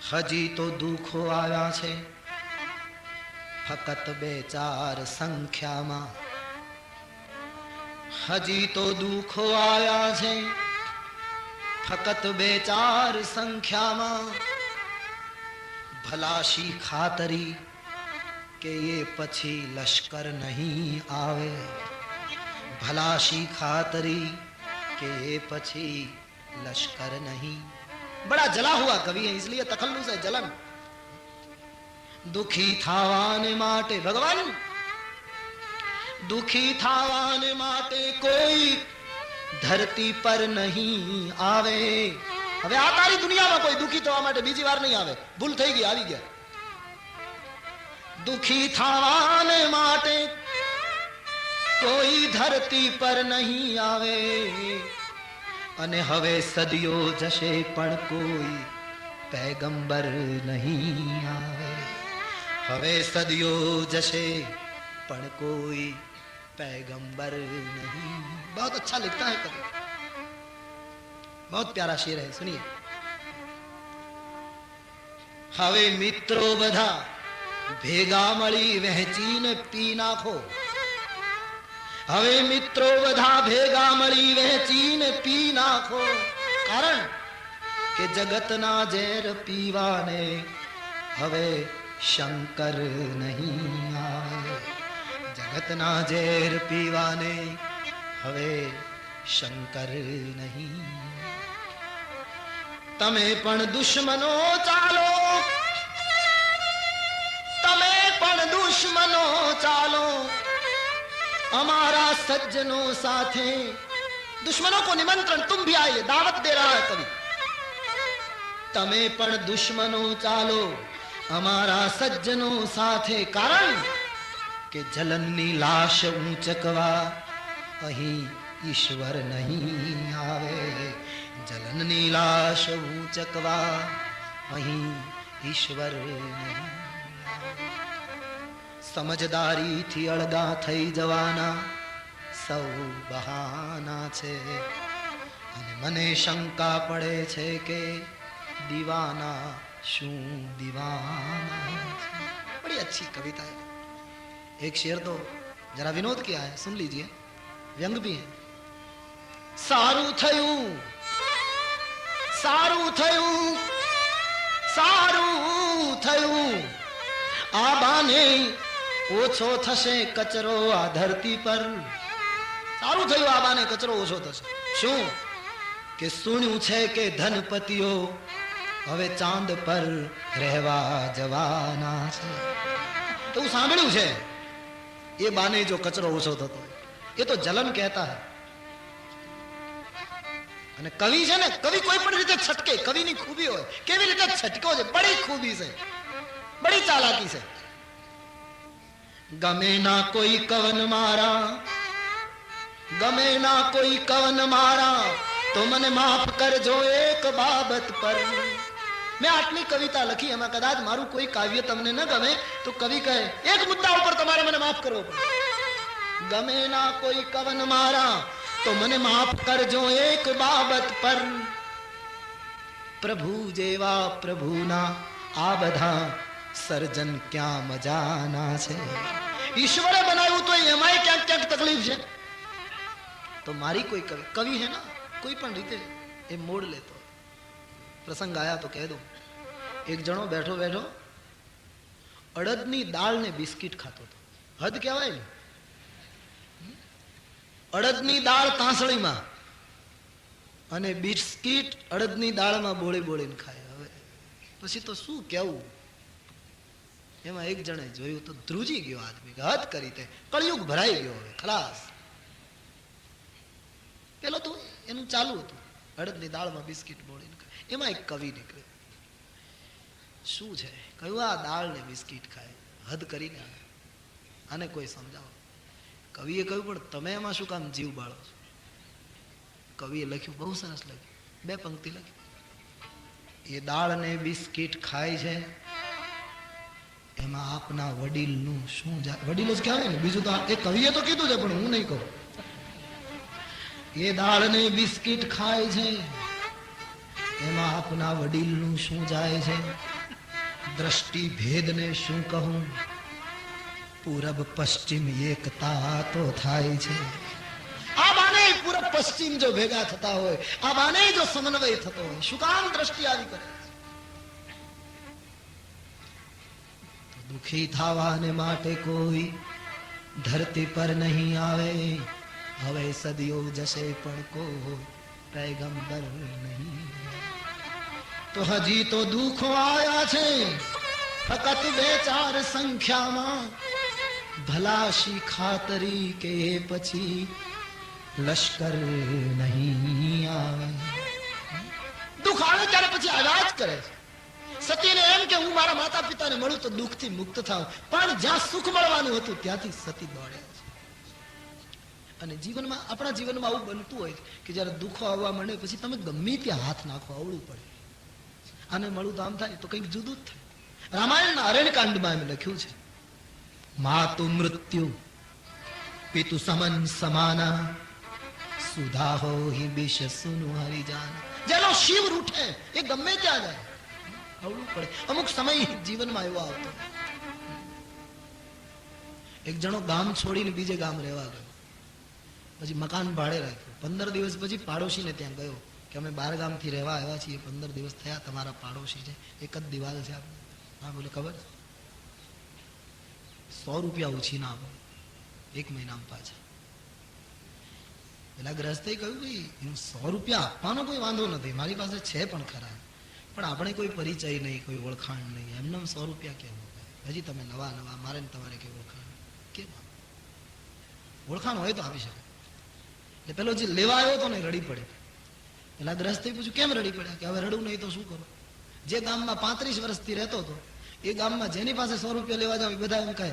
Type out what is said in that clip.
હજી તો દુઃખો આવ્યા છે ફકત બે ચાર સંખ્યામાં. હજી તો દુઃખો આવ્યા છે ફકત બે ચાર સંખ્યામાં. ભલાશી ખાતરી કે એ પછી લશ્કર નહીં આવે. ભલાશી ખાતરી કે એ પછી लश्कर नहीं. बड़ा जला हुआ कवि है इसलिए तखल्लुस है जलन. दुखी थावाने माटे भगवान दुखी थावाने माटे कोई धरती पर नहीं આવે. હવે આ તારી દુનિયામાં કોઈ દુખી થવા માટે બીજી વાર નહીં આવે. ભૂલ થઈ ગઈ, આવી ગયા. દુખી થવાને માટે કોઈ ધરતી પર નહીં આવે. અને હવે સદીઓ જશે પણ કોઈ પૈગંબર નહીં આવે. હવે સદીઓ જશે પણ કોઈ पैगंबर नहीं. बहुत अच्छा लिखता है कवि, बहुत प्यारा शेर है, सुनिए. હવે મિત્રો બધા ભેગા મળી વહેંચીને પી નાખો. હવે મિત્રો બધા ભેગા મળી વહેંચીને પી નાખો. કારણ કે જગતના ઝેર પીવાને હવે શંકર નહીં આવે. જગતના ઝેર પીવાને હવે શંકર નહીં. તમે પણ દુશ્મનો ચાલો, તમે પણ દુશ્મનો ચાલો हमारा सज्जनों साथे. दुश्मनों को निमंत्रण, तुम भी आइए, दावत दे रहा है कवि. તમે પણ દુશ્મનો ચાલો અમારા સજ્જનો સાથે. કારણ કે જલનની લાશ ઊંચકવા અહીં ઈશ્વર નહીં આવે. જલનની લાશ ઊંચકવા અહીં ઈશ્વર નહીં. સમજદારીથી અળગા થઈ જવાના સૌ બહાના છે. અને મને શંકા પડે છે કે दीवाना शू दीवाना. बड़ी अच्छी कविता है. एक शेर तो जरा विनोद किया है, सुन लीजिए, व्यंग भी है. सारू थયું, सारू थયું, सारू थયું, આ બાને ઓછો થશે કચરો આ ધરતી પર. સારું થયું, આ બાને કચરો ઓછો થશે. શું કે સુણ્યું છે કે ધનપતિઓ હવે ચાંદ પર રહેવા જવાના છે. એવું સાંભળ્યું છે. એ બાને જો કચરો ઓછો થતો, એ તો જલન કહેતા હૈ. અને કવિ છે ને, કવિ કોઈ પણ રીતે છટકે. કવિની ખૂબી હોય કેવી રીતે છટકો છે, બડી ખૂબી છે, બડી ચાલાકી છે. ગમે ના કોઈ કવન મારા, ગમે ના કોઈ કવન મારા, તો મને માફ કરજો એક બાબત પર. મેં આટલી કવિતા લખી, એમાં કદાચ મારું કોઈ કાવ્ય તમને ન ગમે તો કવિ કહે એક મુદ્દા ઉપર તમારે મને માફ કરવો પડે. ગમે ના કોઈ કવન મારા તો મને માફ કરજો એક બાબત પર. પ્રભુ જેવા પ્રભુના આ બધા સર્જન ક્યાં મજાના છે. ઈશ્વરે બનાવ્યું તો એમાંય ક્યાંક ક્યાંક તકલીફ છે. તો મારી કોઈ કવિ હે ના, કોઈ પણ રીતે એ મોડ લેતો. પ્રસંગ આયા તો કહે દો. એક જણો બેઠો બેઠો અડદની દાળ ને બિસ્કિટ ખાતો હતો. હદ કહેવાય ને. અડદની દાળ તાંસળીમાં અને બિસ્કિટ અડદની દાળમાં બોળી બોળીને ખાય. હવે પછી તો શું કેવું. એમાં એક જણે જોયું તો ધ્રુજી ગયો આદમી. હદ કરી તે કળિયુગ ભરાઈ ગયો. હવે ખલાસ. પેલો તો એનું ચાલુ હતું, અડદની દાળમાં બિસ્કિટ બોળીને ખાય. એમાં એક કવિ નીકળ્યો. શું છે? કહ્યું આ દાળ ને બિસ્કિટ ખાય. હદ કરીને આને કોઈ સમજાવો. કવિએ કહ્યું પણ તમે એમાં શું કામ જીવ બાળો છો? કવિએ લખ્યું, બહુ સરસ લખ્યું, 2 પંક્તિ લખી. એ દાળ ને બિસ્કિટ ખાય છે એમાં આપના વડીલનું શું જાય. વડીલ જ કહેવાય ને, બીજું તો એ કવિએ તો કીધું છે પણ હું નહીં કહું. એ દાળ ને બિસ્કિટ ખાય છે એમાં આપના વડીલનું શું જાય છે. દ્રષ્ટિ ભેદને શું કહું, પૂરબ પશ્ચિમ એકતા તો થાય છે. આ બાને પૂરબ પશ્ચિમ જો ભેગા થતા હોય, આ બાને જો સમન્વય થતો હોય, શું કામ દ્રષ્ટિ આવી કરે? દુખી થવાને માટે કોઈ ધરતી પર નહીં આવે. હવે સદીઓ જશે પણ કોઈ પૈગંબર નહીં. તો હજી તો દુઃખો આયા છે ફકત 2-4 સંખ્યામાં. ભલાશી ખાતરી કે પછી લશ્કર નહીં આવે. દુઃખ આવે ત્યારે પછી આવાજ કરે છે. સતીને એમ કે હું મારા માતા પિતાને મળું તો દુઃખથી મુક્ત થાવ, પણ જ્યાં સુખ મળવાનું હતું ત્યાંથી સતી દોડે છે. અને જીવનમાં, આપણા જીવનમાં આવું બનતું હોય કે જયારે દુઃખો આવવા માંડે પછી તમે ગમે ત્યાં હાથ નાખો આવડું પડે. આને મળું તો આમ થાય તો કંઈક જુદું જ થાય. રામાયણના અરણ્યકાંડમાં એમ લખ્યું છે, માતુ મૃત્યુ પિતુ સમન સમાના સુધા હો હિ બિશ સુનુ હરિજાન. જેનો શિવ રૂઠે એ ગમે ત્યાં જાય, આવડું પડે. અમુક સમય જીવનમાં એવો આવતો. એક જણો ગામ છોડીને બીજે ગામ રહેવા ગયો, પછી મકાન ભાડે રાખ્યું. 15 દિવસ પછી પાડોશીને ત્યાં ગયો કે અમે 12 ગામથી રહેવા આવ્યા છીએ, 15 દિવસ થયા, તમારા પાડોશી છે, એક જ દિવાલ છે. હા બોલે ખબર, 100 રૂપિયા ઓછી ના આપો 1 મહિના પાછા. પેલા ગ્રસ્તે કહ્યું ભાઈ 100 રૂપિયા આપવાનો કોઈ વાંધો નથી, મારી પાસે છે પણ ખરા, પણ આપણે કોઈ પરિચય નહીં, કોઈ ઓળખાણ નહીં, એમને 100 રૂપિયા કેમ? હજી તમે નવા, મારે ને તમારે કઈ ઓળખાણ કેમ? ઓળખાણ હોય તો આપી શકે. એટલે પેલો જે લેવા આવ્યો હતો ને રડી પડે. પેલા ગ્રસ્તે પૂછ્યું કેમ રડી પડ્યા? કે હવે રડવું નહીં તો શું કરું? જે ગામમાં 35 વર્ષથી રહેતો હતો એ ગામમાં જેની પાસે 100 રૂપિયા લેવા જાવ એ બધા એમ કહે